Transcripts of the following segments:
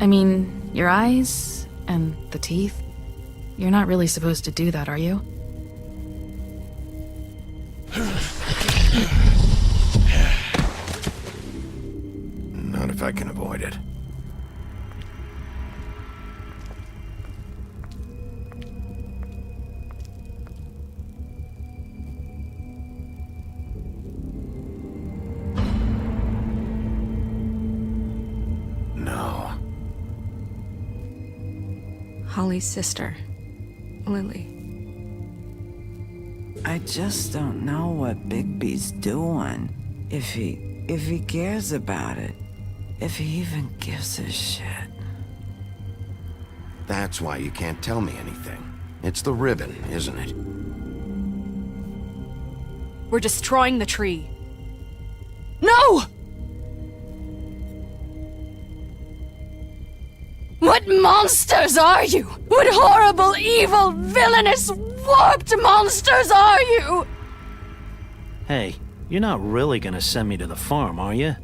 I mean, your eyes and the teeth. You're not really supposed to do that, are you? Not if I can avoid it. No. Holly's sister, Lily. I just don't know what Bigby's doing. If he cares about it. If he even gives a shit. That's why you can't tell me anything. It's the ribbon, isn't it? We're destroying the tree. No! What monsters are you? What horrible, evil, villainous, warped monsters are you? Hey, you're not really gonna send me to the farm, are you?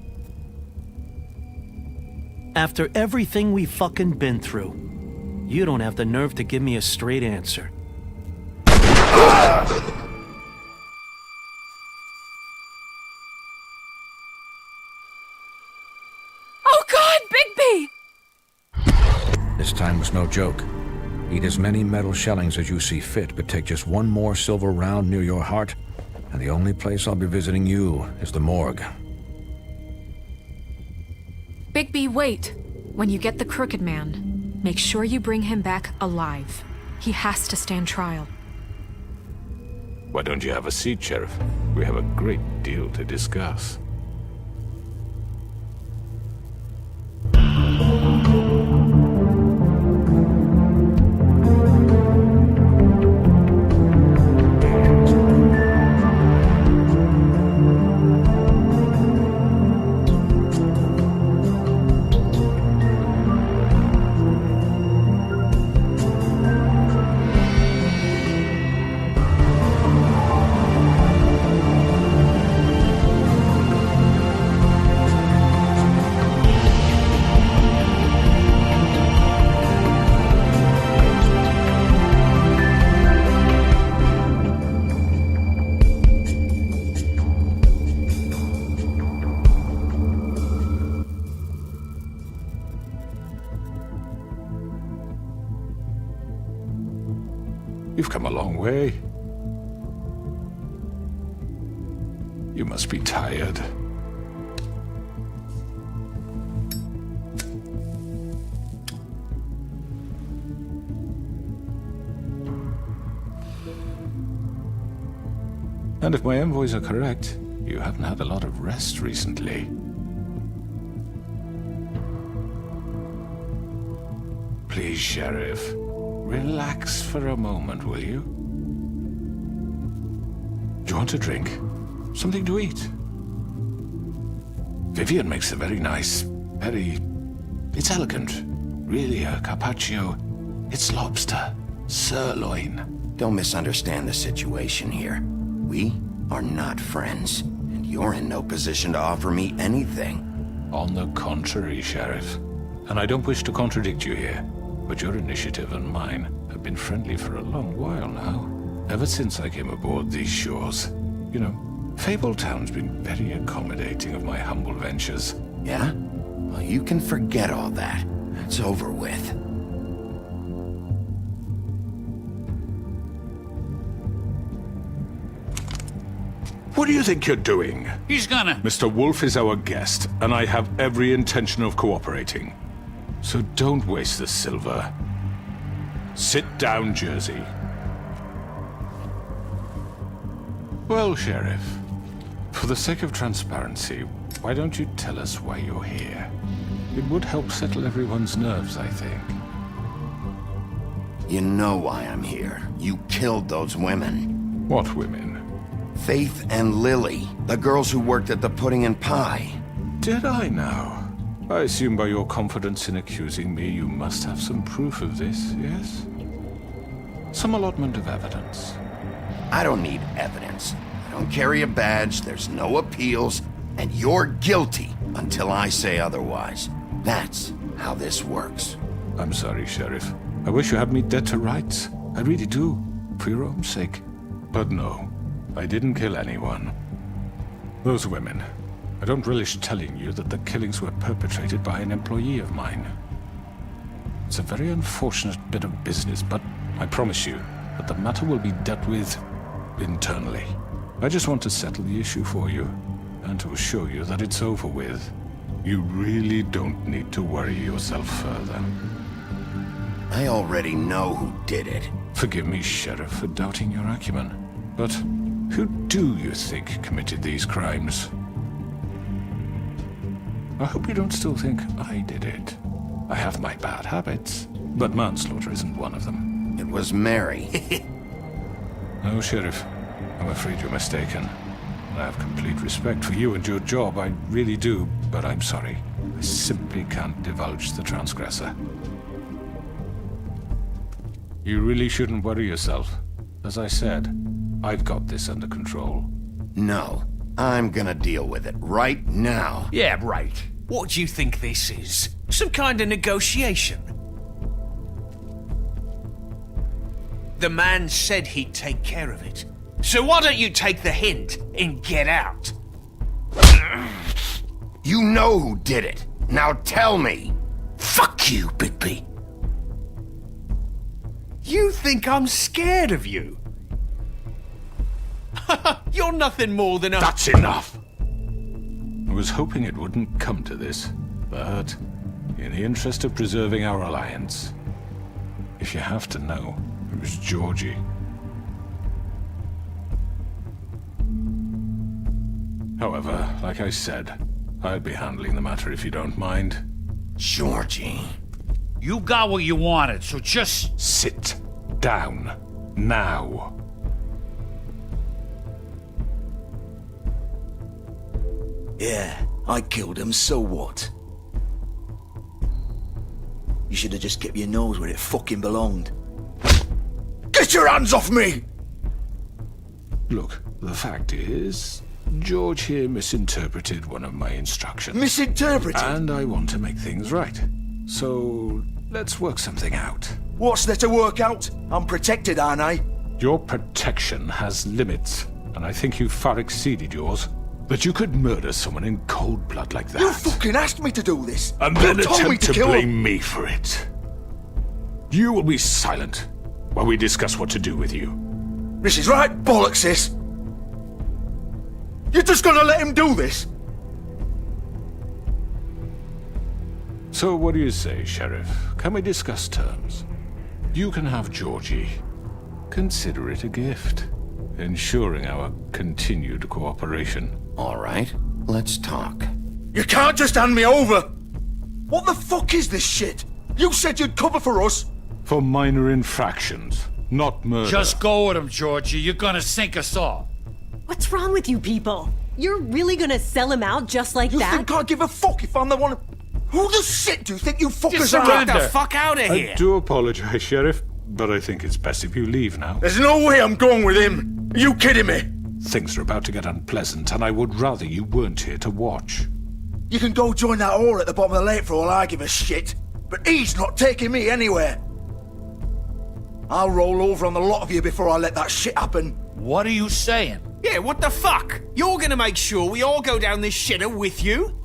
After everything we fucking been through, you don't have the nerve to give me a straight answer. Oh God, Bigby! This time was no joke. Eat as many metal shellings as you see fit, but take just one more silver round near your heart, and the only place I'll be visiting you is the morgue. Bigby, wait. When you get the Crooked Man, make sure you bring him back alive. He has to stand trial. Why don't you have a seat, Sheriff? We have a great deal to discuss. You've come a long way. You must be tired. And if my envoys are correct, you haven't had a lot of rest recently. Please, Sheriff. Relax for a moment, will you? Do you want a drink? Something to eat? Vivian makes a very nice, it's elegant. Really, a carpaccio. It's lobster. Sirloin. Don't misunderstand the situation here. We are not friends, and you're in no position to offer me anything. On the contrary, Sheriff. And I don't wish to contradict you here. But your initiative and mine have been friendly for a long while now. Ever since I came aboard these shores. You know, Fabletown's been very accommodating of my humble ventures. Yeah? Well, you can forget all that. It's over with. What do you think you're doing? He's gonna... Mr. Wolf is our guest, and I have every intention of cooperating. So don't waste the silver. Sit down, Jersey. Well, Sheriff, for the sake of transparency, why don't you tell us why you're here? It would help settle everyone's nerves, I think. You know why I'm here. You killed those women. What women? Faith and Lily, the girls who worked at the Pudding and Pie. Did I now? I assume by your confidence in accusing me, you must have some proof of this, yes? Some allotment of evidence. I don't need evidence. I don't carry a badge, there's no appeals, and you're guilty until I say otherwise. That's how this works. I'm sorry, Sheriff. I wish you had me dead to rights. I really do, for your own sake. But no, I didn't kill anyone. Those women. I don't relish telling you that the killings were perpetrated by an employee of mine. It's a very unfortunate bit of business, but I promise you that the matter will be dealt with internally. I just want to settle the issue for you, and to assure you that it's over with. You really don't need to worry yourself further. I already know who did it. Forgive me, Sheriff, for doubting your acumen, but who do you think committed these crimes? I hope you don't still think I did it. I have my bad habits, but manslaughter isn't one of them. It was Mary. No, Sheriff. I'm afraid you're mistaken. I have complete respect for you and your job, I really do, but I'm sorry. I simply can't divulge the transgressor. You really shouldn't worry yourself. As I said, I've got this under control. No, I'm gonna deal with it right now. Yeah, right. What do you think this is? Some kind of negotiation? The man said he'd take care of it. So why don't you take the hint and get out? You know who did it. Now tell me. Fuck you, Bigby. You think I'm scared of you? You're nothing more than a... That's enough! I was hoping it wouldn't come to this, but in the interest of preserving our alliance, if you have to know, it was Georgie. However, like I said, I'll be handling the matter if you don't mind. Georgie. You got what you wanted, so just... Sit down. Now. Yeah, I killed him, so what? You should have just kept your nose where it fucking belonged. Get your hands off me! Look, the fact is, George here misinterpreted one of my instructions. Misinterpreted? And I want to make things right. So, let's work something out. What's there to work out? I'm protected, aren't I? Your protection has limits, and I think you've far exceeded yours. That you could murder someone in cold blood like that. You fucking asked me to do this! And You then told me attempt to kill him. blame me for it. You will be silent while we discuss what to do with you. This is right bollocks, sis! You're just gonna let him do this? So what do you say, Sheriff? Can we discuss terms? You can have Georgie. Consider it a gift, ensuring our continued cooperation. All right, let's talk. You can't just hand me over! What the fuck is this shit? You said you'd cover for us! For minor infractions, not murder. Just go with him, Georgie. You're gonna sink us all. What's wrong with you people? You're really gonna sell him out just like You that? think I give a fuck if I'm the one... Who the shit do you think you fuckers are? Get the fuck out of I here! do apologize, Sheriff, but I think it's best if you leave now. There's no way I'm going with him! Are you kidding me? Things are about to get unpleasant, and I would rather you weren't here to watch. You can go join that whore at the bottom of the lake for all I give a shit. But he's not taking me anywhere. I'll roll over on the lot of you before I let that shit happen. What are you saying? Yeah, what the fuck? You're gonna make sure we all go down this shitter with you?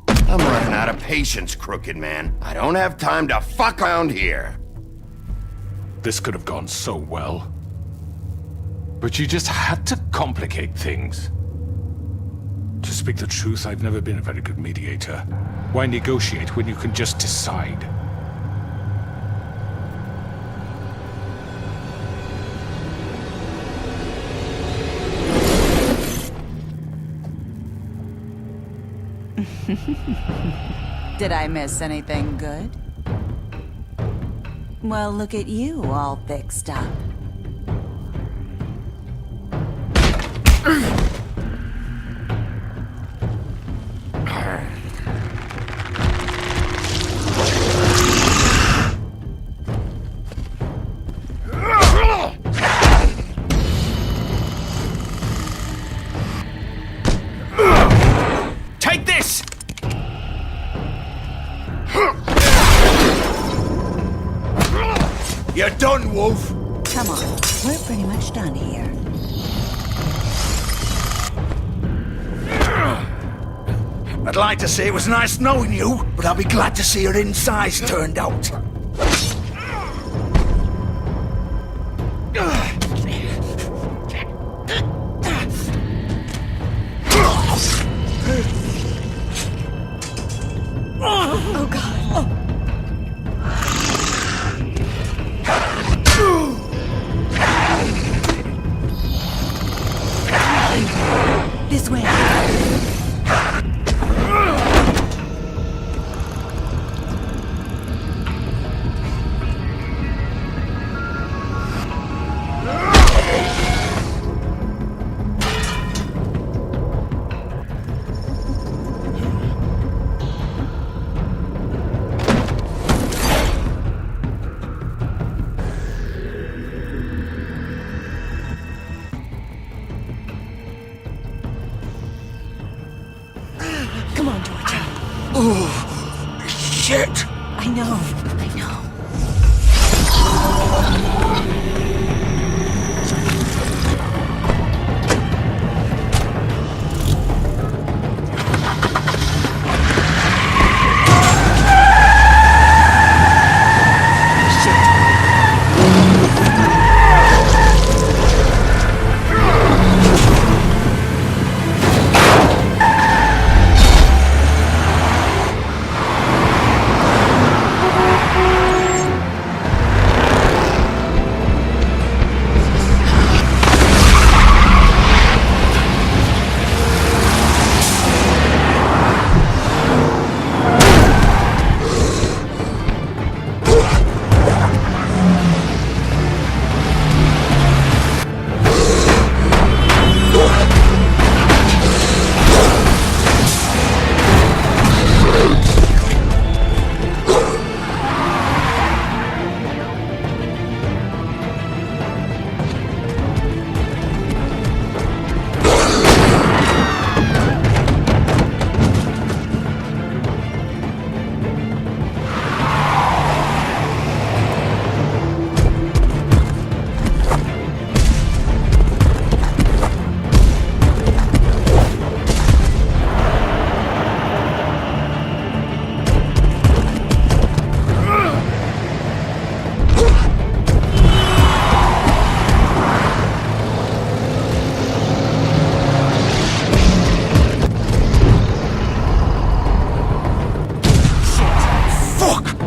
I'm running out of patience, crooked man. I don't have time to fuck around here. This could have gone so well. But you just had to complicate things. To speak the truth, I've never been a very good mediator. Why negotiate when you can just decide? Did I miss anything good? Well, look at you, all fixed up. Take this! Wolf. Come on, we're pretty much done here. I'd like to say it was nice knowing you, but I'll be glad to see your insides turned out. Oh, God. This way. Come on, Georgia. Oh, shit! I know. I know.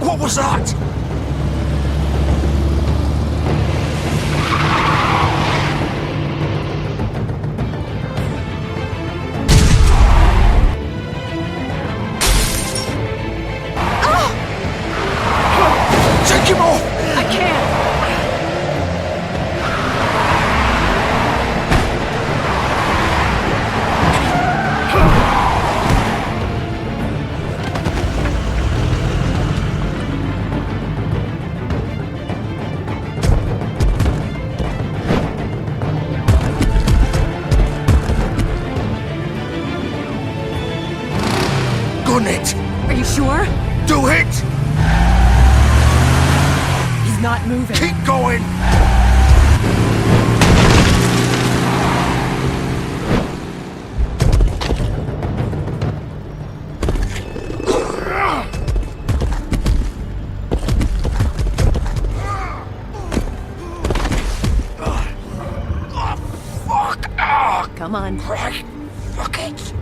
What was that? Take him off! I can't! Gun it! Are you sure? Do it! He's not moving. Keep going! Come on. Right. Fuck it!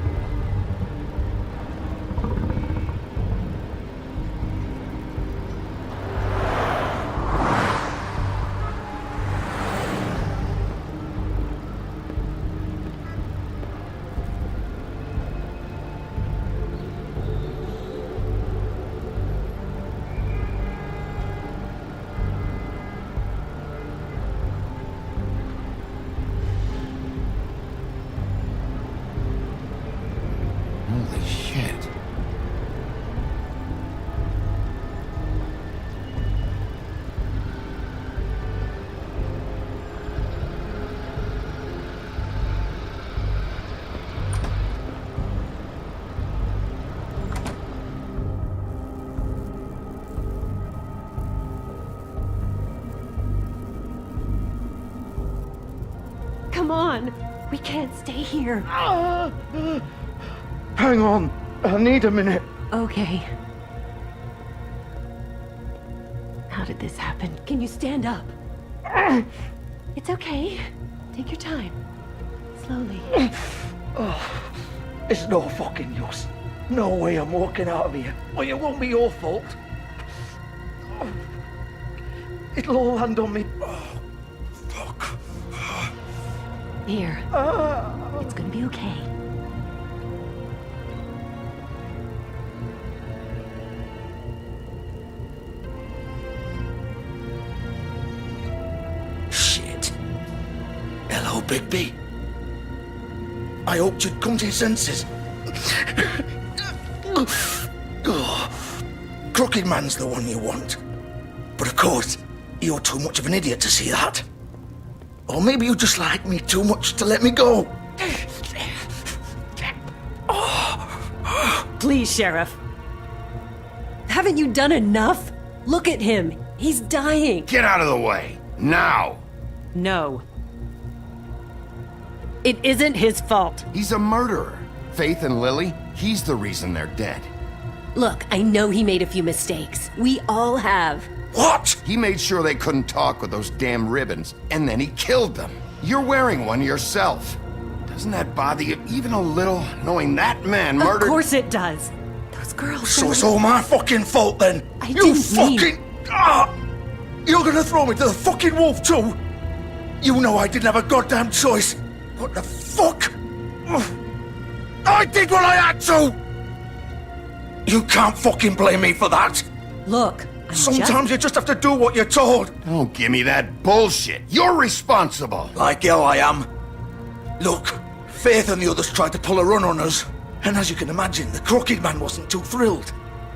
Come on. We can't stay here. Hang on. I need a minute. Okay. How did this happen? Can you stand up? It's okay. Take your time. Slowly. It's no fucking use. No way I'm walking out of here. Well, it won't be your fault. It'll all land on me. Oh, fuck. Here. It's gonna be okay. Shit. Hello, Bigby. I hoped you'd come to your senses. Crooked Man's the one you want. But of course, you're too much of an idiot to see that. Or maybe you just like me too much to let me go. Please, Sheriff. Haven't you done enough? Look at him. He's dying. Get out of the way. Now. No. It isn't his fault. He's a murderer. Faith and Lily, he's the reason they're dead. Look, I know he made a few mistakes. We all have. What? He made sure they couldn't talk with those damn ribbons, and then he killed them. You're wearing one yourself. Doesn't that bother you even a little, knowing that man murdered... Of course it does. Those girls... So it's all my fucking fault then? I You didn't fucking... You're gonna throw me to the fucking wolf too? You know I didn't have a goddamn choice. What the fuck? I did what I had to! You can't fucking blame me for that. Look, Sometimes you just have to do what you're told. Don't give me that bullshit. You're responsible. Like hell I am. Look, Faith and the others tried to pull a run on us. And as you can imagine, the Crooked Man wasn't too thrilled.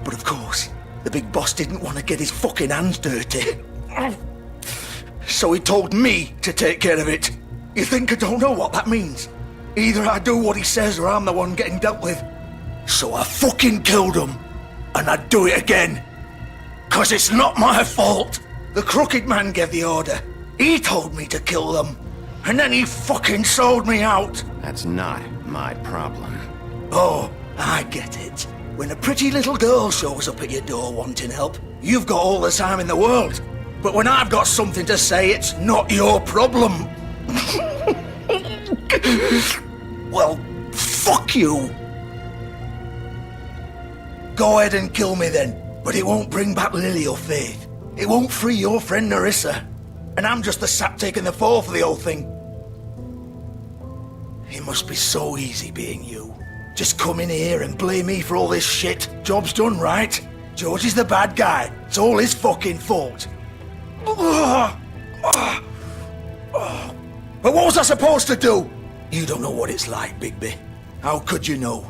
But of course, the big boss didn't want to get his fucking hands dirty. So he told me to take care of it. You think I don't know what that means? Either I do what he says or I'm the one getting dealt with. So I fucking killed him. And I'd do it again. 'Cause it's not my fault. The Crooked Man gave the order. He told me to kill them. And then he fucking sold me out. That's not my problem. Oh, I get it. When a pretty little girl shows up at your door wanting help, you've got all the time in the world. But when I've got something to say, it's not your problem. Well, fuck you. Go ahead and kill me then, but it won't bring back Lily or Faith. It won't free your friend Narissa. And I'm just the sap taking the fall for the whole thing. It must be so easy being you. Just come in here and blame me for all this shit. Job's done, right? George is the bad guy. It's all his fucking fault. But what was I supposed to do? You don't know what it's like, Bigby. How could you know?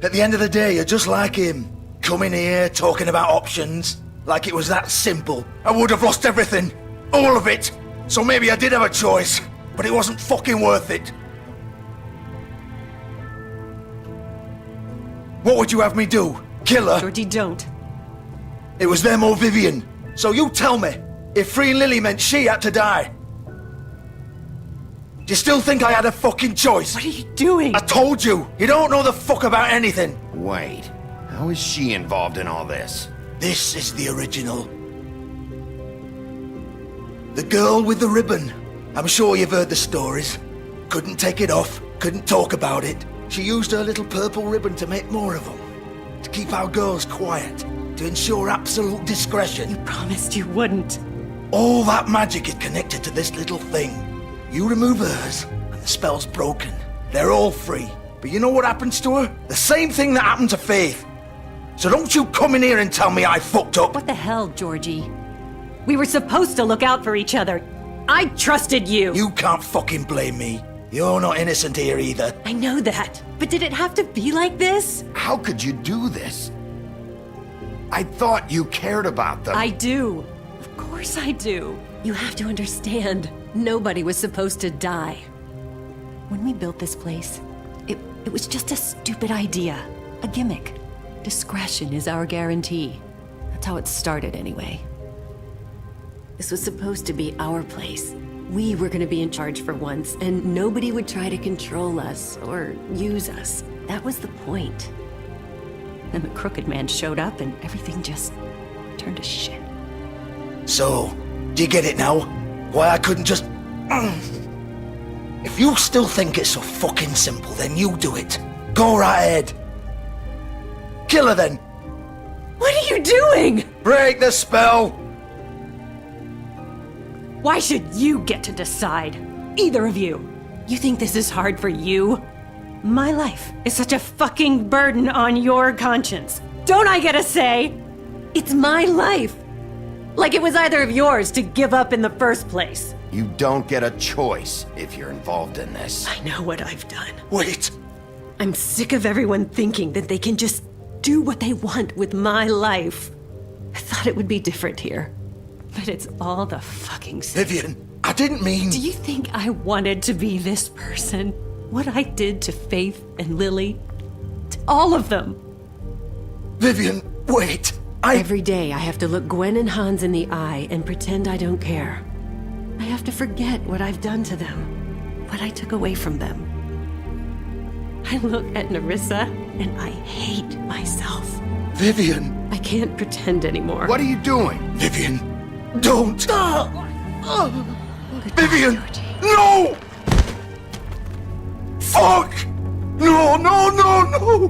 At the end of the day, you're just like him. Coming here, talking about options. Like it was that simple. I would have lost everything. All of it. So maybe I did have a choice. But it wasn't fucking worth it. What would you have me do? Kill her? Georgie, don't. It was them or Vivian. So you tell me, if freeing Lily meant she had to die, do you still think I had a fucking choice? What are you doing? I told you, you don't know the fuck about anything. Wait, how is she involved in all this? This is the original. The girl with the ribbon. I'm sure you've heard the stories. Couldn't take it off, couldn't talk about it. She used her little purple ribbon to make more of them. To keep our girls quiet. To ensure absolute discretion. You promised you wouldn't. All that magic is connected to this little thing. You remove hers, and the spell's broken. They're all free. But you know what happens to her? The same thing that happened to Faith. So don't you come in here and tell me I fucked up. What the hell, Georgie? We were supposed to look out for each other. I trusted you. You can't fucking blame me. You're not innocent here either. I know that. But did it have to be like this? How could you do this? I thought you cared about them. I do. Of course I do. You have to understand. Nobody was supposed to die. When we built this place, it was just a stupid idea. A gimmick. Discretion is our guarantee. That's how it started anyway. This was supposed to be our place. We were gonna be in charge for once, and nobody would try to control us or use us. That was the point. Then the crooked man showed up and everything just turned to shit. So, do you get it now? Why I couldn't just... If you still think it's so fucking simple, then you do it. Go right ahead. Kill her then. What are you doing? Break the spell. Why should you get to decide? Either of you. You think this is hard for you? My life is such a fucking burden on your conscience. Don't I get a say? It's my life. Like it was either of yours to give up in the first place. You don't get a choice if you're involved in this. I know what I've done. Wait. I'm sick of everyone thinking that they can just do what they want with my life. I thought it would be different here. But it's all the fucking same. Vivian, I didn't mean... Do you think I wanted to be this person? What I did to Faith and Lily? To all of them. Vivian, wait. Every day I have to look Gwen and Hans in the eye and pretend I don't care. I have to forget what I've done to them. What I took away from them. I look at Nerissa and I hate myself. Vivian. I can't pretend anymore. What are you doing? Vivian, don't. Vivian, no! Fuck! No, no, no, no!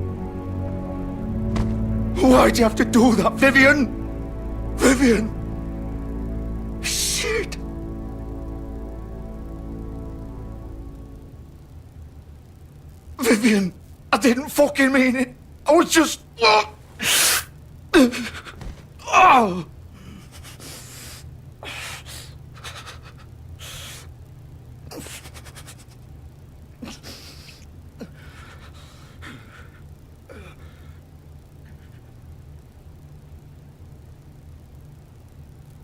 Why'd you have to do that, Vivian? Vivian! Shit! Vivian, I didn't fucking mean it. I was just... Oh!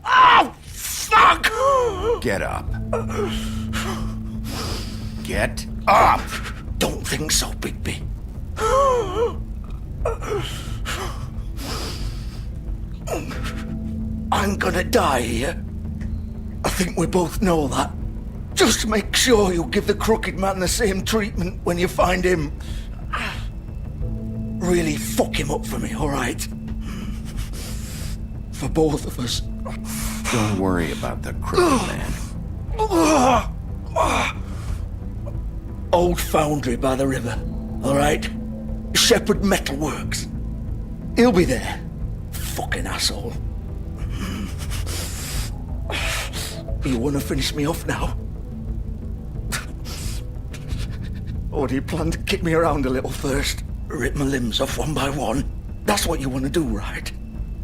Oh, fuck! Get up. Get up! Don't think so, Bigby. I'm gonna die here. I think we both know that. Just make sure you give the crooked man the same treatment when you find him. Really fuck him up for me, alright? For both of us. Don't worry about the crooked man. Old foundry by the river, alright? Shepherd Metalworks. He'll be there. Fucking asshole. You wanna finish me off now? Or do you plan to kick me around a little first? Rip my limbs off one by one? That's what you wanna do, right?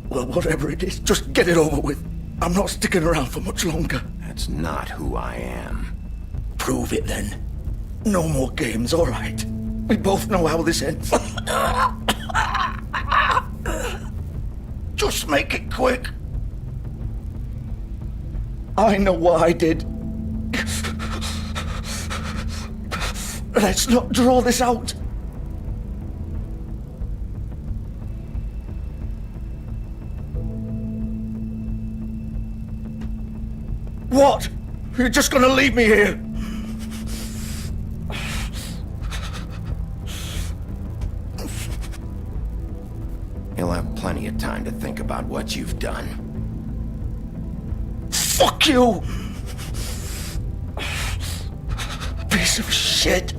Well, whatever it is, just get it over with. I'm not sticking around for much longer. That's not who I am. Prove it then. No more games, alright? We both know how this ends. Just make it quick. I know what I did. Let's not draw this out. What? You're just gonna leave me here? You'll have plenty of time to think about what you've done. Fuck you! Piece of shit.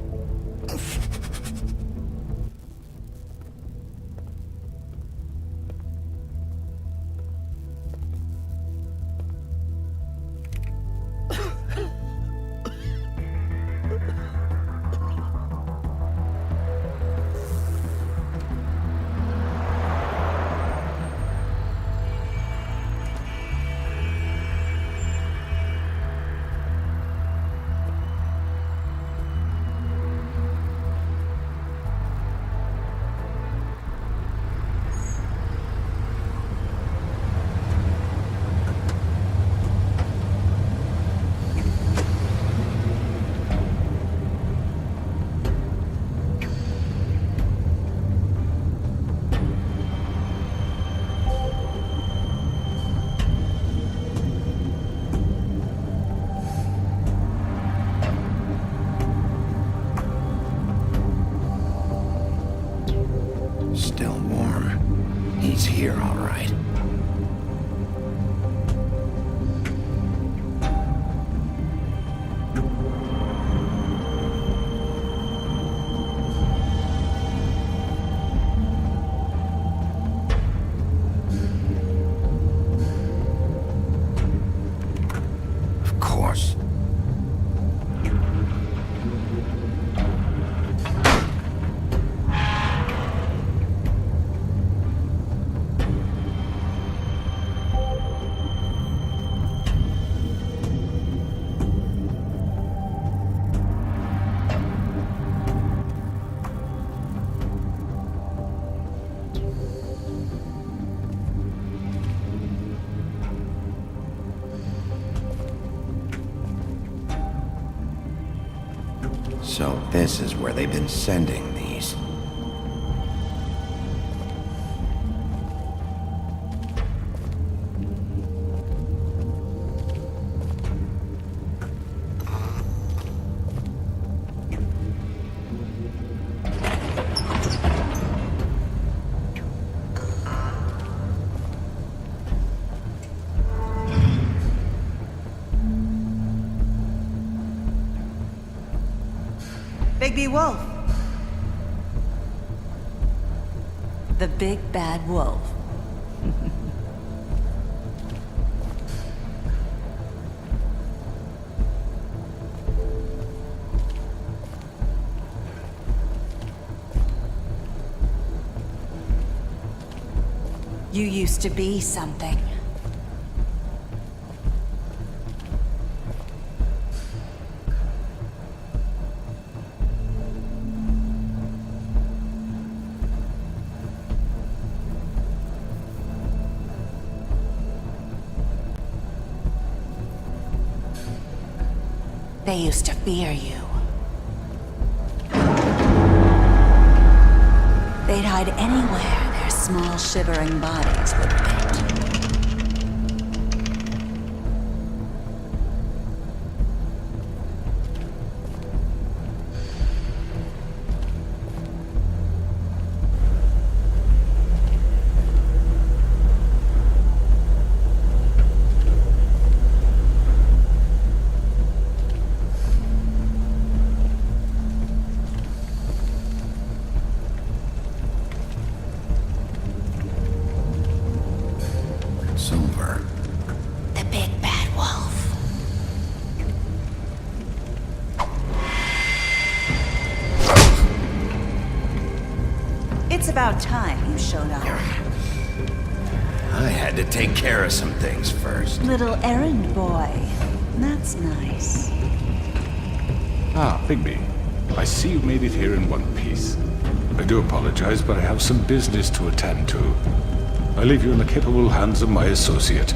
So this is where they've been sending these. Bigby Wolf. The big bad wolf. You used to be something. They used to fear you. They'd hide anywhere their small, shivering bodies would fit. Silver. The big bad wolf. It's about time you showed up. I had to take care of some things first. Little errand boy. That's nice. Ah, Bigby. I see you made it here in one piece. I do apologize, but I have some business to attend to. I leave you in the capable hands of my associate.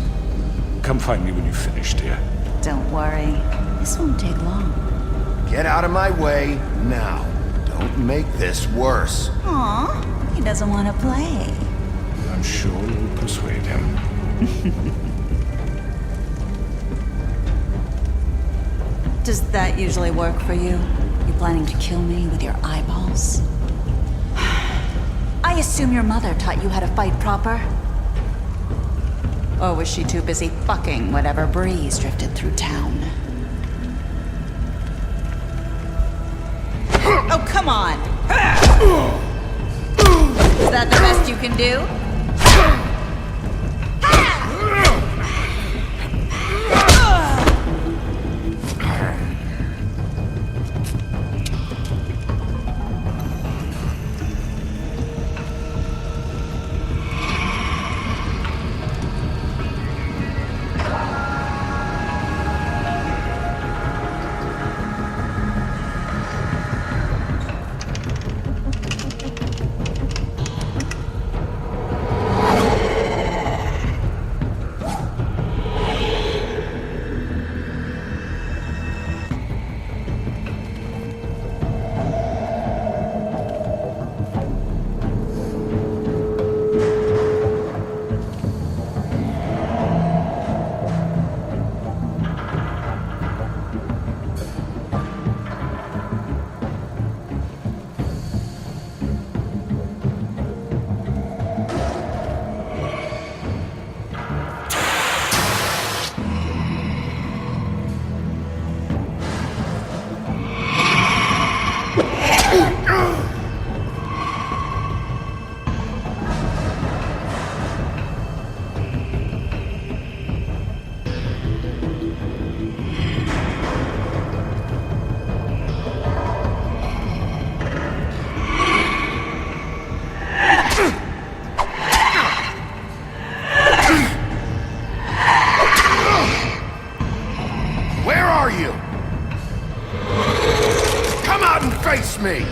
Come find me when you've finished, dear. Don't worry. This won't take long. Get out of my way now. Don't make this worse. Aw, he doesn't want to play. I'm sure you'll persuade him. Does that usually work for you? You planning to kill me with your eyeballs? I assume your mother taught you how to fight proper? Or was she too busy fucking whatever breeze drifted through town? Oh, come on! Is that the best you can do? Face me!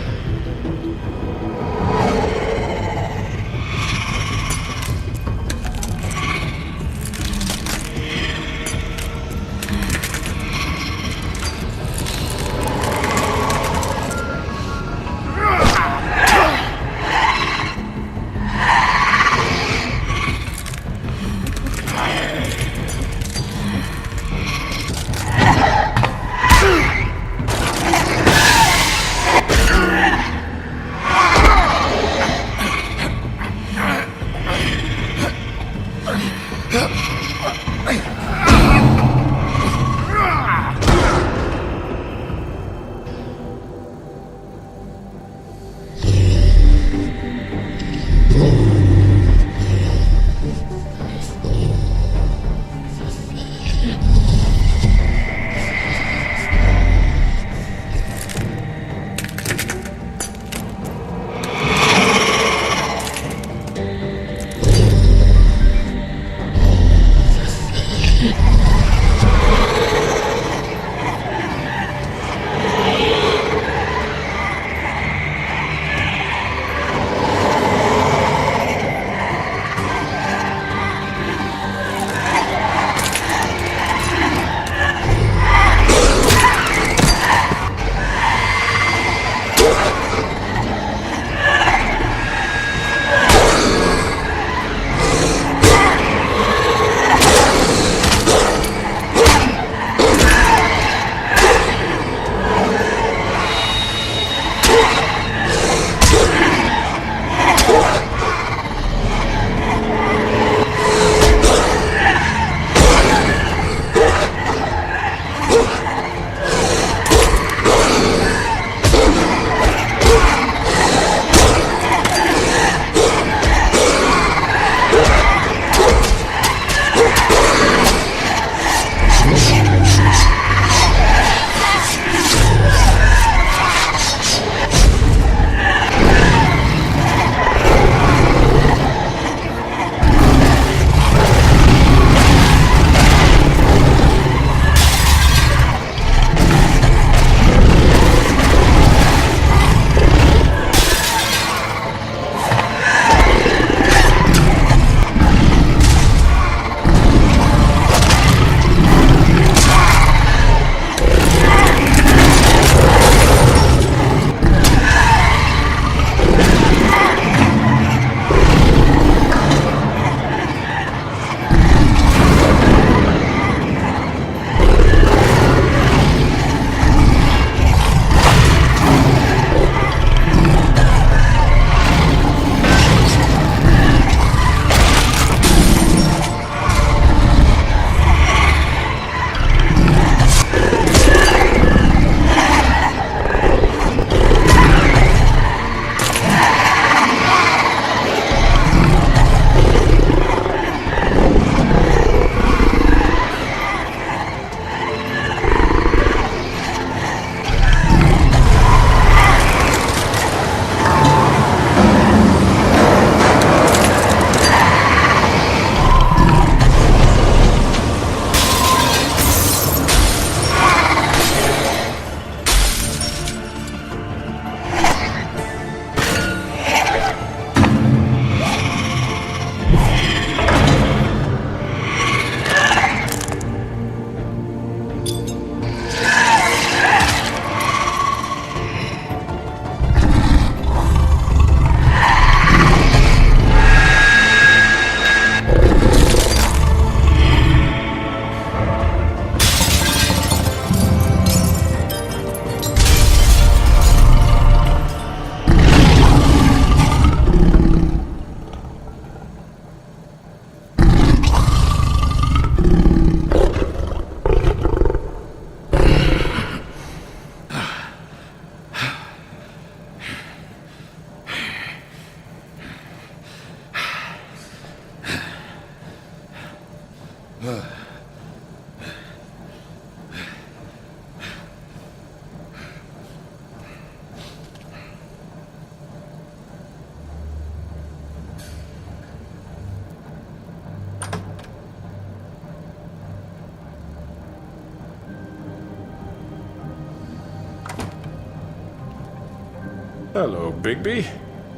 Hello, Bigby.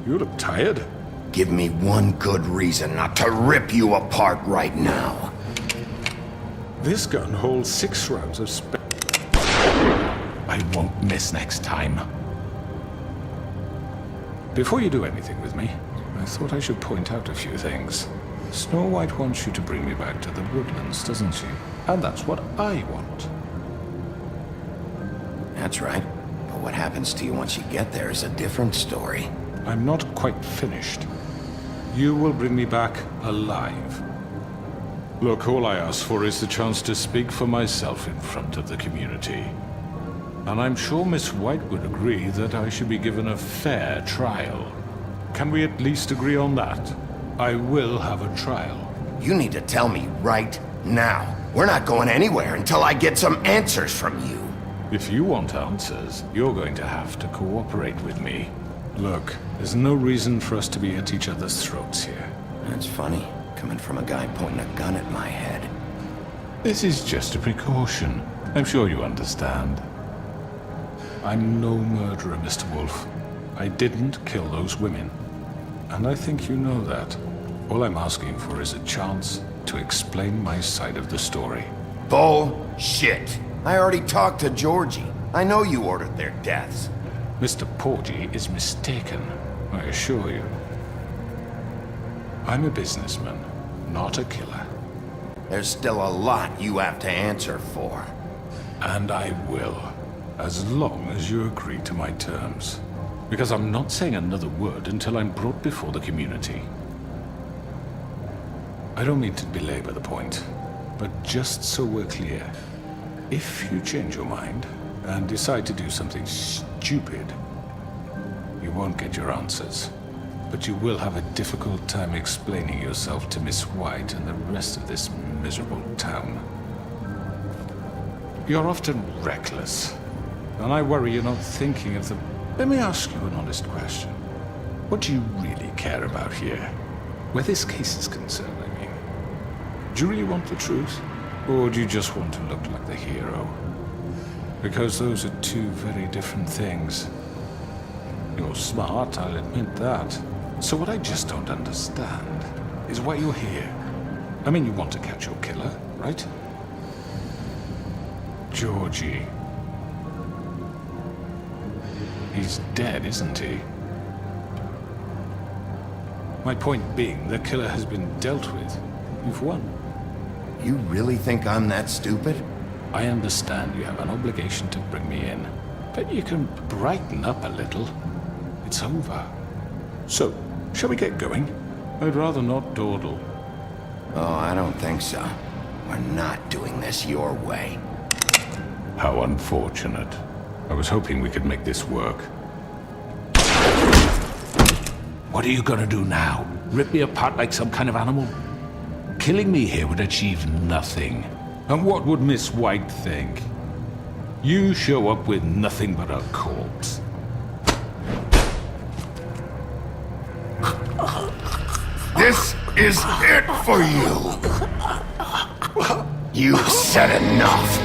You look tired. Give me one good reason not to rip you apart right now. This gun holds 6 rounds of I won't miss next time. Before you do anything with me, I thought I should point out a few things. Snow White wants you to bring me back to the woodlands, doesn't she? And that's what I want. That's right. But what happens to you once you get there is a different story. I'm not quite finished. You will bring me back alive. Look, all I ask for is the chance to speak for myself in front of the community. And I'm sure Miss White would agree that I should be given a fair trial. Can we at least agree on that? I will have a trial. You need to tell me right now. We're not going anywhere until I get some answers from you. If you want answers, you're going to have to cooperate with me. Look, there's no reason for us to be at each other's throats here. That's funny, coming from a guy pointing a gun at my head. This is just a precaution. I'm sure you understand. I'm no murderer, Mr. Wolf. I didn't kill those women. And I think you know that. All I'm asking for is a chance to explain my side of the story. Bullshit. I already talked to Georgie. I know you ordered their deaths. Mr. Porgy is mistaken, I assure you. I'm a businessman, not a killer. There's still a lot you have to answer for. And I will, as long as you agree to my terms. Because I'm not saying another word until I'm brought before the community. I don't mean to belabor the point, but just so we're clear, if you change your mind and decide to do something stupid, you won't get your answers. But you will have a difficult time explaining yourself to Miss White and the rest of this miserable town. You're often reckless, and I worry you're not thinking of the... Let me ask you an honest question. What do you really care about here? Where this case is concerned, I mean. Do you really want the truth? Or do you just want to look like the hero? Because those are two very different things. You're smart, I'll admit that. So what I just don't understand is why you're here. I mean, you want to catch your killer, right? Georgie. He's dead, isn't he? My point being, the killer has been dealt with. You've won. You really think I'm that stupid? I understand you have an obligation to bring me in, but you can brighten up a little. It's over. So, shall we get going? I'd rather not dawdle. Oh, I don't think so. We're not doing this your way. How unfortunate. I was hoping we could make this work. What are you gonna do now? Rip me apart like some kind of animal? Killing me here would achieve nothing. And what would Miss White think? You show up with nothing but a corpse. This is it for you. You've said enough.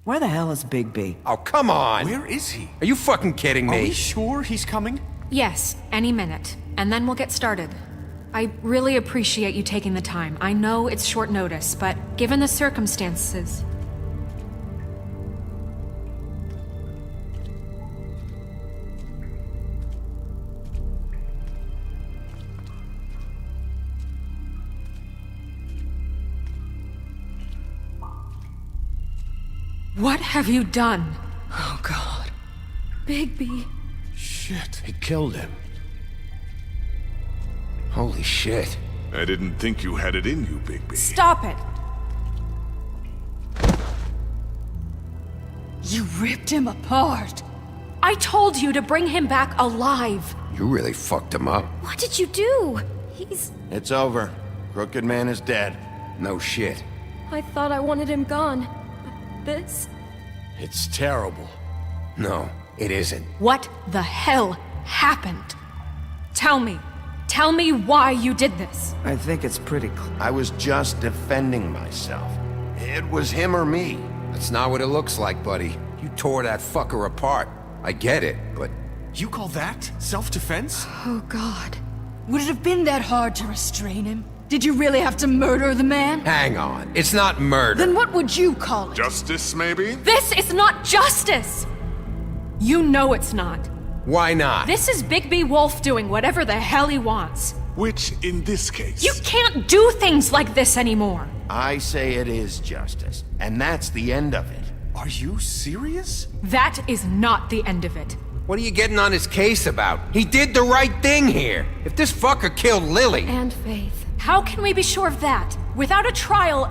Where the hell is Bigby? Oh, come on! Where is he? Are you fucking kidding me? Are we sure he's coming? Yes, any minute. And then we'll get started. I really appreciate you taking the time. I know it's short notice, but given the circumstances... What have you done? Oh, God. Bigby. Shit. He killed him. Holy shit. I didn't think you had it in you, Bigby. Stop it! You ripped him apart. I told you to bring him back alive. You really fucked him up. What did you do? It's over. Crooked Man is dead. No shit. I thought I wanted him gone. This? It's terrible. No, it isn't. What the hell happened? Tell me. Tell me why you did this. I think it's pretty clear. I was just defending myself. It was him or me. That's not what it looks like, buddy. You tore that fucker apart. I get it, but... You call that self-defense? Oh, God. Would it have been that hard to restrain him? Did you really have to murder the man? Hang on. It's not murder. Then what would you call it? Justice, maybe? This is not justice! You know it's not. Why not? This is Bigby Wolf doing whatever the hell he wants. Which, in this case... You can't do things like this anymore! I say it is justice, and that's the end of it. Are you serious? That is not the end of it. What are you getting on his case about? He did the right thing here. If this fucker killed Lily... And Faith. How can we be sure of that? Without a trial,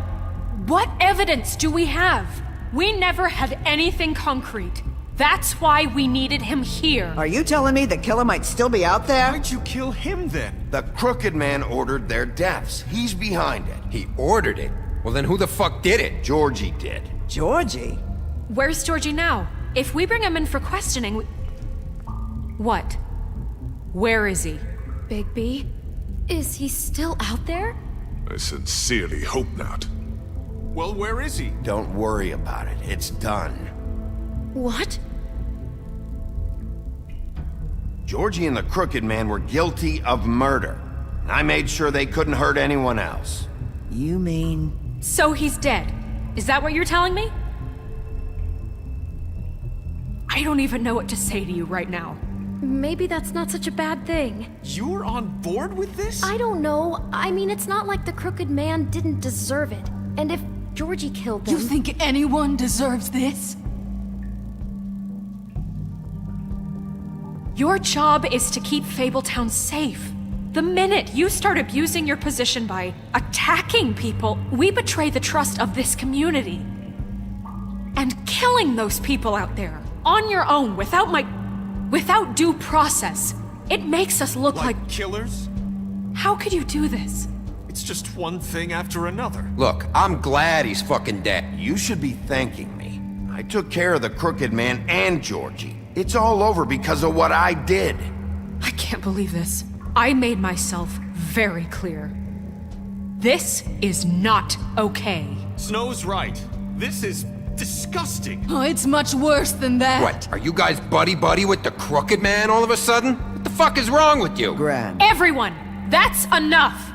what evidence do we have? We never had anything concrete. That's why we needed him here. Are you telling me the killer might still be out there? Why'd you kill him then? The Crooked Man ordered their deaths. He's behind it. He ordered it? Well, then who the fuck did it? Georgie did. Georgie? Where's Georgie now? If we bring him in for questioning, What? Where is he? Bigby? Is he still out there? I sincerely hope not. Well, where is he? Don't worry about it. It's done. What? Georgie and the Crooked Man were guilty of murder. And I made sure they couldn't hurt anyone else. You mean... So he's dead. Is that what you're telling me? I don't even know what to say to you right now. Maybe that's not such a bad thing. You're on board with this? I don't know. I mean, it's not like the Crooked Man didn't deserve it. And if Georgie killed them... You think anyone deserves this? Your job is to keep Fabletown safe. The minute you start abusing your position by attacking people, we betray the trust of this community. And killing those people out there, on your own, without due process, it makes us look like killers? How could you do this? It's just one thing after another. Look, I'm glad he's fucking dead. You should be thanking me. I took care of the Crooked Man and Georgie. It's all over because of what I did. I can't believe this. I made myself very clear. This is not okay. Snow's right. This is disgusting. Oh, it's much worse than that. What, are you guys buddy-buddy with the Crooked Man all of a sudden? What the fuck is wrong with you? Gran. Everyone, that's enough!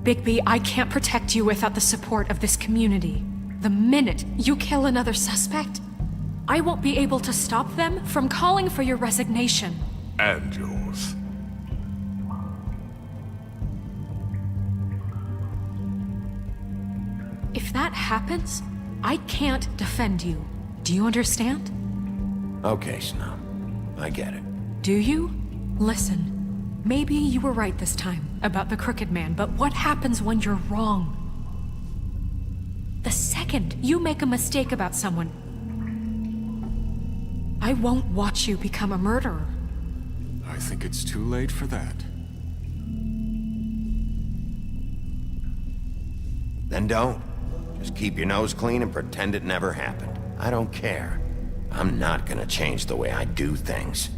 Bigby, I can't protect you without the support of this community. The minute you kill another suspect, I won't be able to stop them from calling for your resignation. And yours. If that happens, I can't defend you. Do you understand? Okay, Snow. I get it. Do you? Listen, maybe you were right this time about the Crooked Man, but what happens when you're wrong? The second you make a mistake about someone, I won't watch you become a murderer. I think it's too late for that. Then don't. Just keep your nose clean and pretend it never happened. I don't care. I'm not gonna change the way I do things.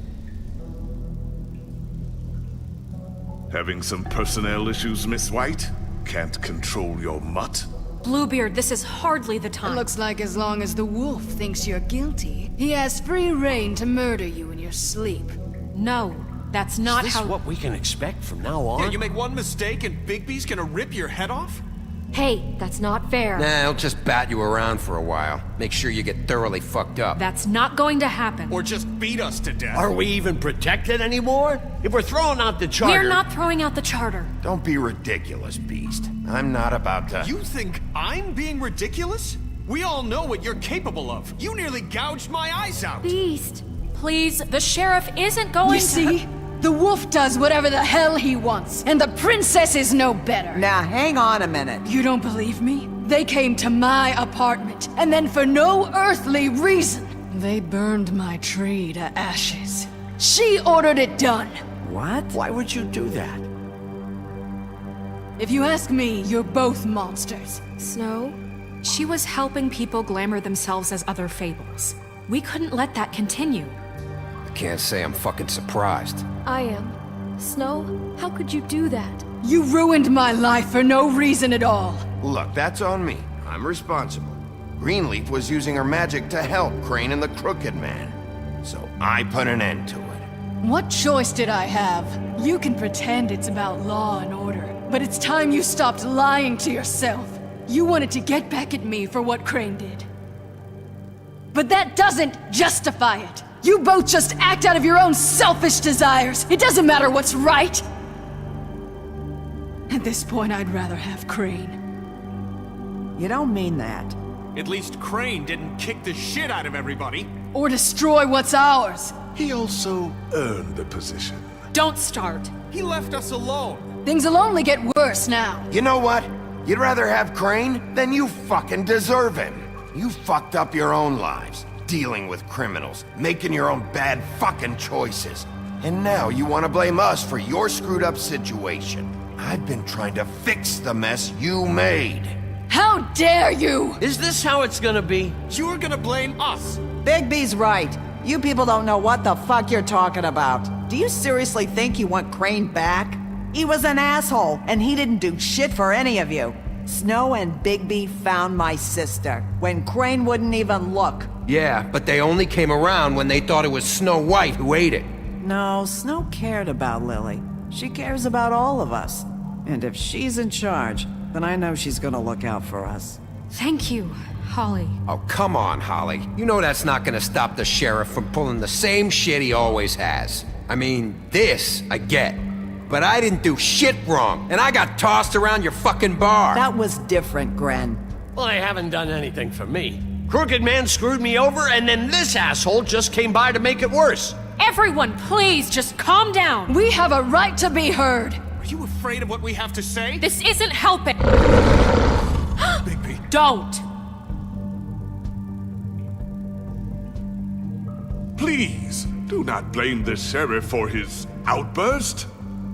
Having some personnel issues, Miss White? Can't control your mutt? Bluebeard, this is hardly the time. It looks like as long as the wolf thinks you're guilty, he has free reign to murder you in your sleep. No, that's not Is this how- what we can expect from now on? Yeah, you make one mistake and Bigby's gonna rip your head off? Hey, that's not fair. Nah, he'll just bat you around for a while. Make sure you get thoroughly fucked up. That's not going to happen. Or just beat us to death. Are we even protected anymore? If we're throwing out the charter... We're not throwing out the charter. Don't be ridiculous, Beast. I'm not about to... You think I'm being ridiculous? We all know what you're capable of. You nearly gouged my eyes out. Beast. Please, the sheriff isn't going You see? The wolf does whatever the hell he wants, and the princess is no better. Now, hang on a minute. You don't believe me? They came to my apartment, and then for no earthly reason, they burned my tree to ashes. She ordered it done. What? Why would you do that? If you ask me, you're both monsters. Snow? She was helping people glamour themselves as other fables. We couldn't let that continue. I can't say I'm fucking surprised. I am. Snow, how could you do that? You ruined my life for no reason at all. Look, that's on me. I'm responsible. Greenleaf was using her magic to help Crane and the Crooked Man. So I put an end to it. What choice did I have? You can pretend it's about law and order, but it's time you stopped lying to yourself. You wanted to get back at me for what Crane did. But that doesn't justify it. You both just act out of your own selfish desires. It doesn't matter what's right. At this point, I'd rather have Crane. You don't mean that. At least Crane didn't kick the shit out of everybody. Or destroy what's ours. He also earned the position. Don't start. He left us alone. Things will only get worse now. You know what? You'd rather have Crane than you fucking deserve him. You fucked up your own lives, dealing with criminals, making your own bad fucking choices. And now you want to blame us for your screwed up situation. I've been trying to fix the mess you made. How dare you! Is this how it's gonna be? You're gonna blame us. Bigby's right. You people don't know what the fuck you're talking about. Do you seriously think you want Crane back? He was an asshole, and he didn't do shit for any of you. Snow and Bigby found my sister, when Crane wouldn't even look. Yeah, but they only came around when they thought it was Snow White who ate it. No, Snow cared about Lily. She cares about all of us. And if she's in charge, then I know she's gonna look out for us. Thank you, Holly. Oh, come on, Holly. You know that's not gonna stop the sheriff from pulling the same shit he always has. I mean, this, I get. But I didn't do shit wrong, and I got tossed around your fucking bar. That was different, Gren. Well, they haven't done anything for me. Crooked Man screwed me over, and then this asshole just came by to make it worse. Everyone, please, just calm down. We have a right to be heard. Are you afraid of what we have to say? This isn't helping. Bigby. Don't. Please, do not blame the sheriff for his outburst.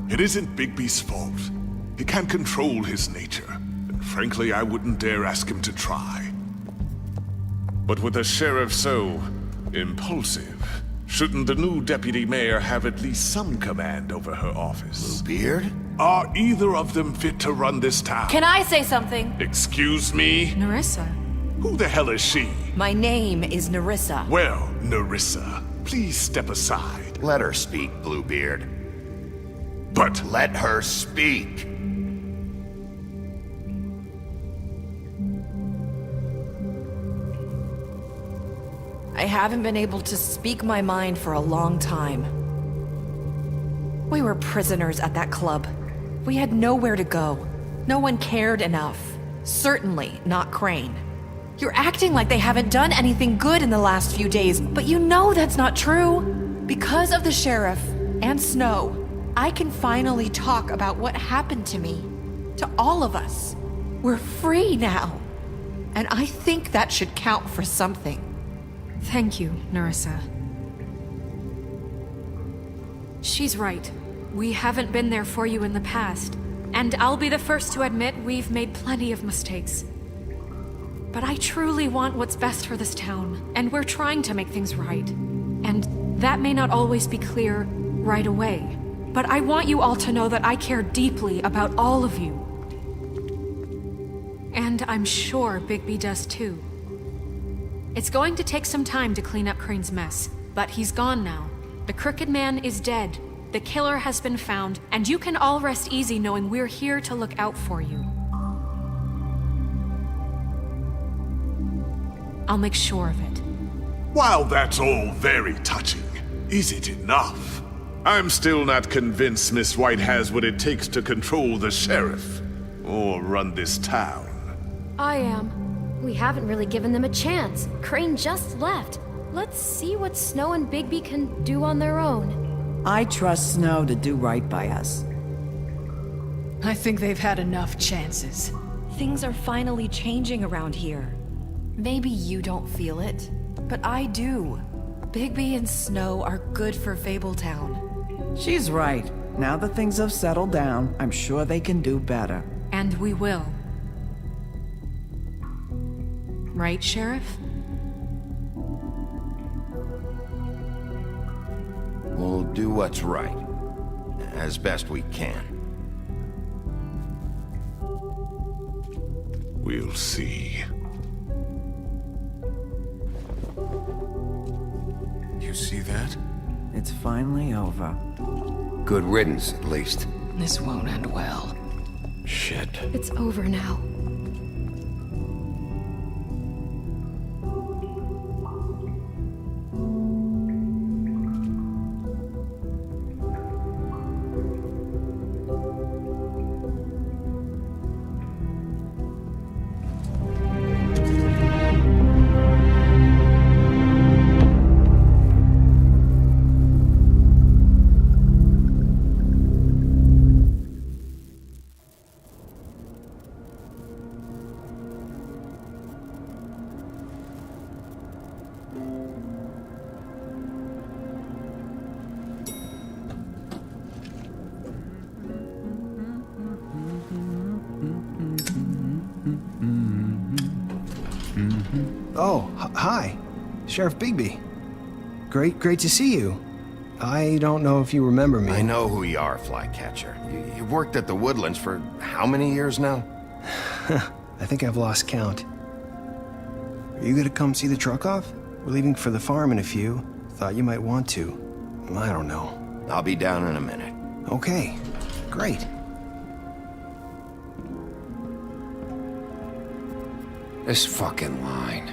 It isn't Bigby's fault. He can't control his nature, and frankly, I wouldn't dare ask him to try. But with a sheriff so impulsive, shouldn't the new deputy mayor have at least some command over her office? Bluebeard? Are either of them fit to run this town? Can I say something? Excuse me? Nerissa. Who the hell is she? My name is Nerissa. Well, Nerissa, please step aside. Let her speak, Bluebeard. But let her speak. I haven't been able to speak my mind for a long time. We were prisoners at that club. We had nowhere to go. No one cared enough. Certainly not Crane. You're acting like they haven't done anything good in the last few days, but you know that's not true. Because of the sheriff and Snow, I can finally talk about what happened to me. To all of us. We're free now. And I think that should count for something. Thank you, Nerissa. She's right. We haven't been there for you in the past. And I'll be the first to admit we've made plenty of mistakes. But I truly want what's best for this town, and we're trying to make things right. And that may not always be clear right away. But I want you all to know that I care deeply about all of you. And I'm sure Bigby does too. It's going to take some time to clean up Crane's mess, but he's gone now. The Crooked Man is dead, the killer has been found, and you can all rest easy knowing we're here to look out for you. I'll make sure of it. While that's all very touching, is it enough? I'm still not convinced Miss White has what it takes to control the sheriff, or run this town. I am. We haven't really given them a chance. Crane just left. Let's see what Snow and Bigby can do on their own. I trust Snow to do right by us. I think they've had enough chances. Things are finally changing around here. Maybe you don't feel it, but I do. Bigby and Snow are good for Fabletown. She's right. Now that things have settled down, I'm sure they can do better. And we will. Right, Sheriff? We'll do what's right. As best we can. We'll see. You see that? It's finally over. Good riddance, at least. This won't end well. Shit. It's over now. Oh, hi. Sheriff Bigby. Great to see you. I don't know if you remember me. I know who you are, Flycatcher. You've worked at the Woodlands for how many years now? I think I've lost count. Are you gonna come see the truck off? We're leaving for the farm in a few. Thought you might want to. I don't know. I'll be down in a minute. Okay, great. This fucking line.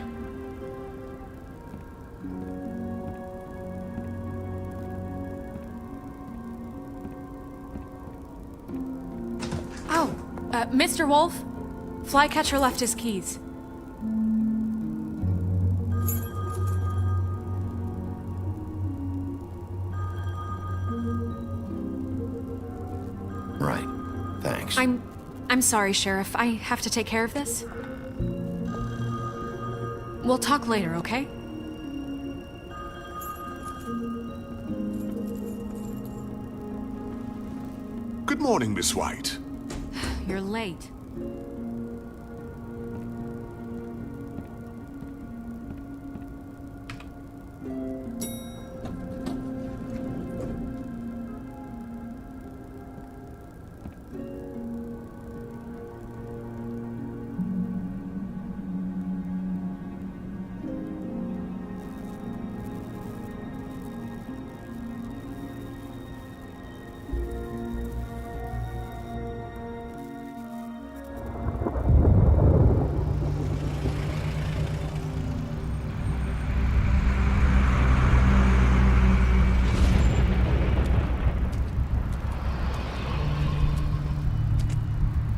Oh, Mr. Wolf? Flycatcher left his keys. Right. Thanks. I'm sorry, Sheriff. I have to take care of this. We'll talk later, okay? Good morning, Miss White. You're late.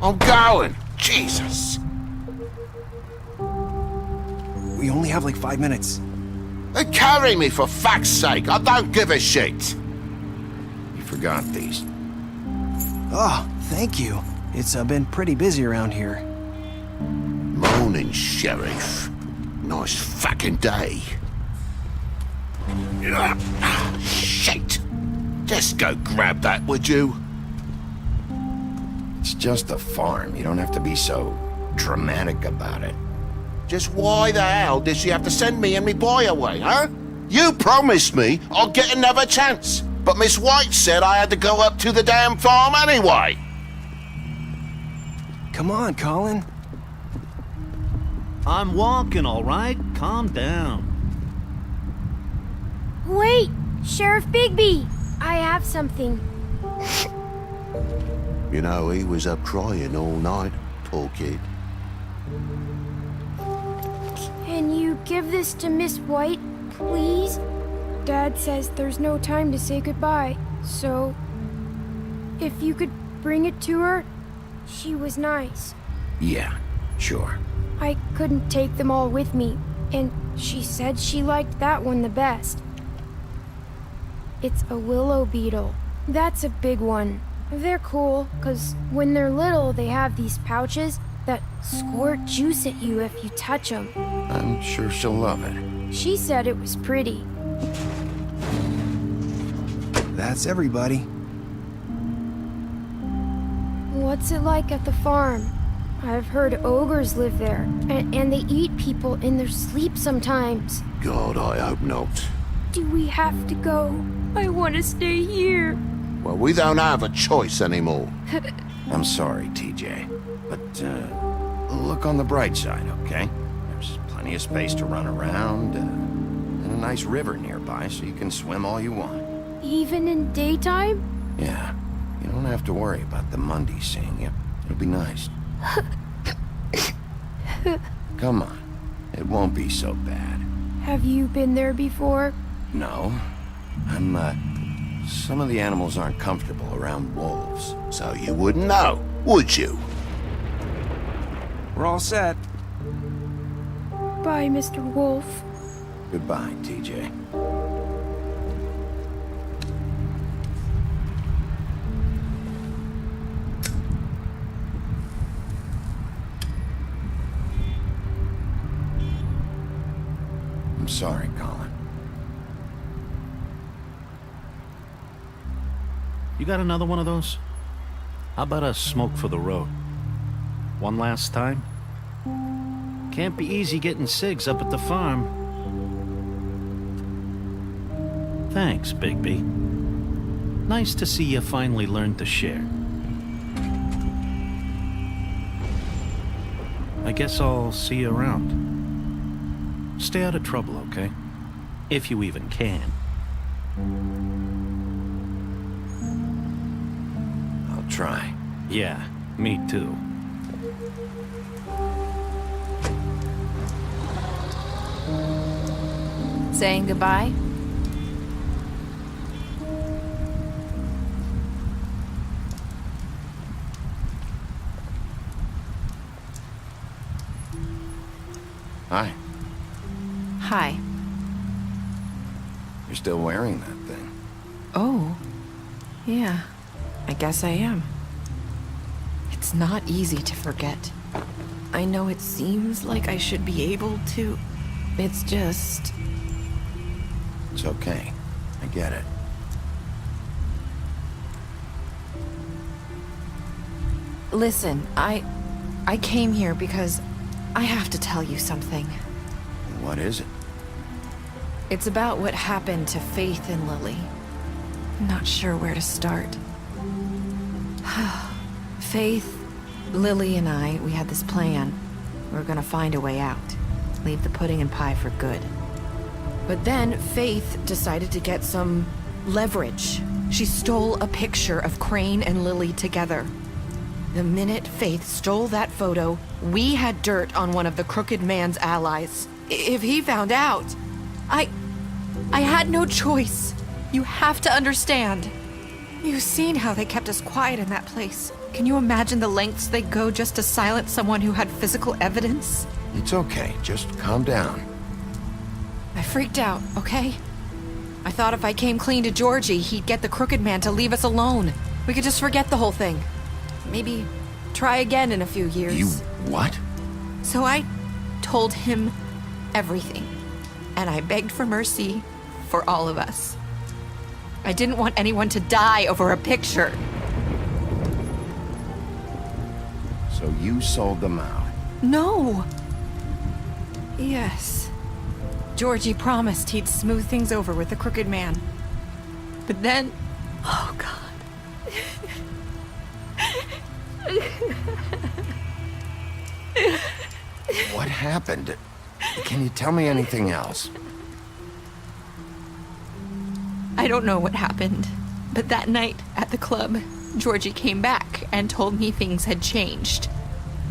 I'm going! Jesus! We only have like 5 minutes. Carry me, for fuck's sake! I don't give a shit! You forgot these. Oh, thank you. It's been pretty busy around here. Morning, Sheriff. Nice fucking day. Shit! Just go grab that, would you? It's just a farm. You don't have to be so dramatic about it. Just why the hell did she have to send me and me boy away, huh? You promised me I'd get another chance, but Miss White said I had to go up to the damn farm anyway. Come on, Colin. I'm walking, all right? Calm down. Wait! Sheriff Bigby! I have something. You know, he was up crying all night, poor kid. Can you give this to Miss White, please? Dad says there's no time to say goodbye, so... if you could bring it to her, she was nice. Yeah, sure. I couldn't take them all with me, and she said she liked that one the best. It's a willow beetle. That's a big one. They're cool, because when they're little, they have these pouches that squirt juice at you if you touch them. I'm sure she'll love it. She said it was pretty. That's everybody. What's it like at the farm? I've heard ogres live there, and they eat people in their sleep sometimes. God, I hope not. Do we have to go? I want to stay here. Well, we don't have a choice anymore. I'm sorry, TJ, but look on the bright side, okay? There's plenty of space to run around, and a nice river nearby, so you can swim all you want. Even in daytime? Yeah, you don't have to worry about the Mundy seeing you. It'll be nice. Come on, it won't be so bad. Have you been there before? No, some of the animals aren't comfortable around wolves, so you wouldn't know, would you? We're all set. Bye, Mr. Wolf. Goodbye, TJ. I'm sorry, Colin. You got another one of those? How about a smoke for the road? One last time? Can't be easy getting cigs up at the farm. Thanks, Bigby. Nice to see you finally learned to share. I guess I'll see you around. Stay out of trouble, okay? If you even can. I'll try. Yeah, me too. Saying goodbye? Hi. Hi. You're still wearing that thing. Oh. Yeah. I guess I am. It's not easy to forget. I know it seems like I should be able to. It's just... It's okay. I get it. Listen, I came here because I have to tell you something. What is it? It's about what happened to Faith and Lily. I'm not sure where to start. Faith, Lily, and I, we had this plan. We were gonna find a way out. Leave the pudding and pie for good. But then Faith decided to get some leverage. She stole a picture of Crane and Lily together. The minute Faith stole that photo, we had dirt on one of the Crooked Man's allies. If he found out, I had no choice. You have to understand. You've seen how they kept us quiet in that place. Can you imagine the lengths they go just to silence someone who had physical evidence? It's okay. Just calm down. I freaked out, okay? I thought if I came clean to Georgie, he'd get the Crooked Man to leave us alone. We could just forget the whole thing. Maybe try again in a few years. You what? So I told him everything. And I begged for mercy for all of us. I didn't want anyone to die over a picture. So you sold them out? No. Yes. Georgie promised he'd smooth things over with the Crooked Man. But then... Oh, God. What happened? Can you tell me anything else? I don't know what happened, but that night at the club, Georgie came back and told me things had changed.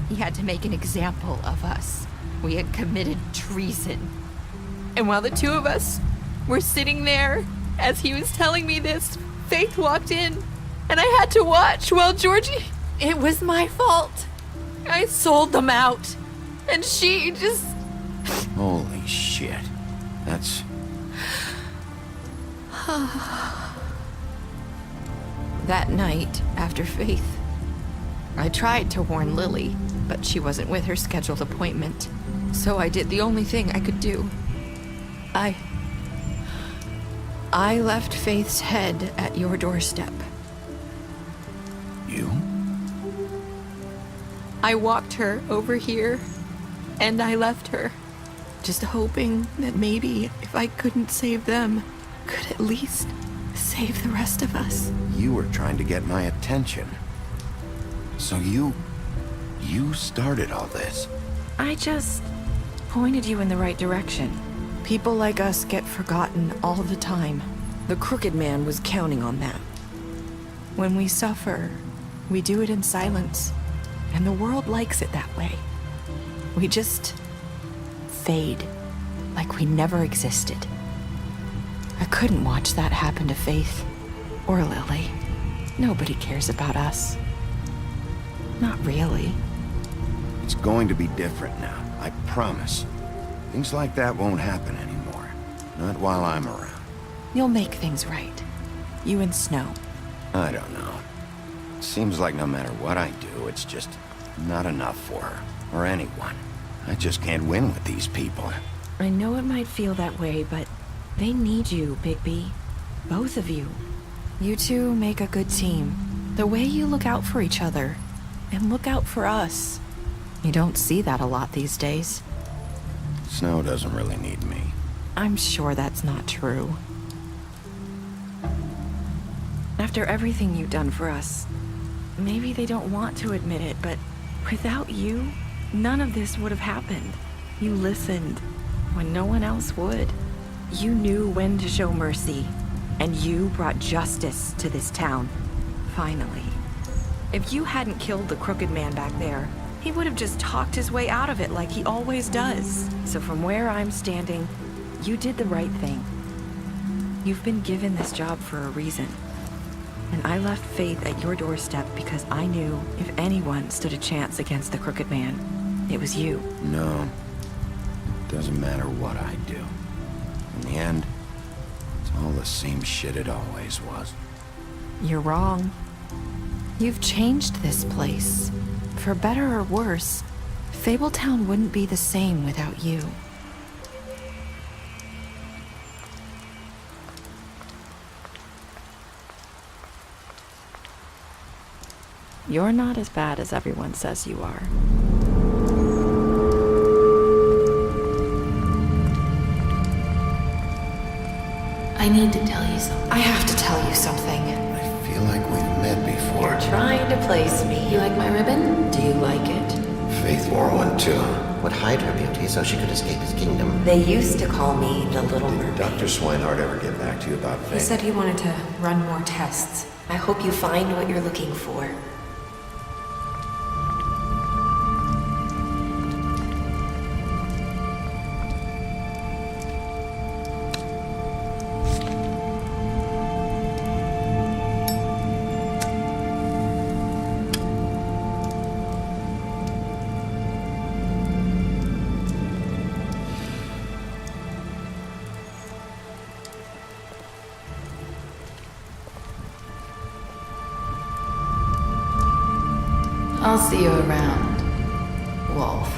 He had to make an example of us. We had committed treason. And while the two of us were sitting there, as he was telling me this, Faith walked in, and I had to watch while Georgie... It was my fault. I sold them out, and she just... Holy shit. That's... That night, after Faith, I tried to warn Lily, but she wasn't with her scheduled appointment. So I did the only thing I could do. I left Faith's head at your doorstep. You? I walked her over here, and I left her, just hoping that maybe if I couldn't save them, could at least save the rest of us. You were trying to get my attention. So you started all this. I just pointed you in the right direction. People like us get forgotten all the time. The Crooked Man was counting on that. When we suffer, we do it in silence, and the world likes it that way. We just fade, like we never existed. I couldn't watch that happen to Faith, or Lily. Nobody cares about us. Not really. It's going to be different now, I promise. Things like that won't happen anymore. Not while I'm around. You'll make things right. You and Snow. I don't know. It seems like no matter what I do, it's just not enough for her, or anyone. I just can't win with these people. I know it might feel that way, but they need you, Bigby. Both of you. You two make a good team. The way you look out for each other, and look out for us. You don't see that a lot these days. Snow doesn't really need me. I'm sure that's not true. After everything you've done for us, maybe they don't want to admit it, but without you, none of this would have happened. You listened when no one else would. You knew when to show mercy, and you brought justice to this town. Finally. If you hadn't killed the Crooked Man back there, he would have just talked his way out of it like he always does. So from where I'm standing, you did the right thing. You've been given this job for a reason. And I left Faith at your doorstep because I knew if anyone stood a chance against the Crooked Man, it was you. No. It doesn't matter what I do. In the end, it's all the same shit it always was. You're wrong. You've changed this place. For better or worse, Fabletown wouldn't be the same without you. You're not as bad as everyone says you are. I need to tell you something. I have to tell you something. I feel like we've met before. You're trying to place me. You like my ribbon? Do you like it? Faith wore one too. Would hide her beauty so she could escape his kingdom. They used to call me the Little Mermaid. Did Dr. Swinehart ever get back to you about Faith? He said he wanted to run more tests. I hope you find what you're looking for. I'll see you around, Wolf.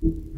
you.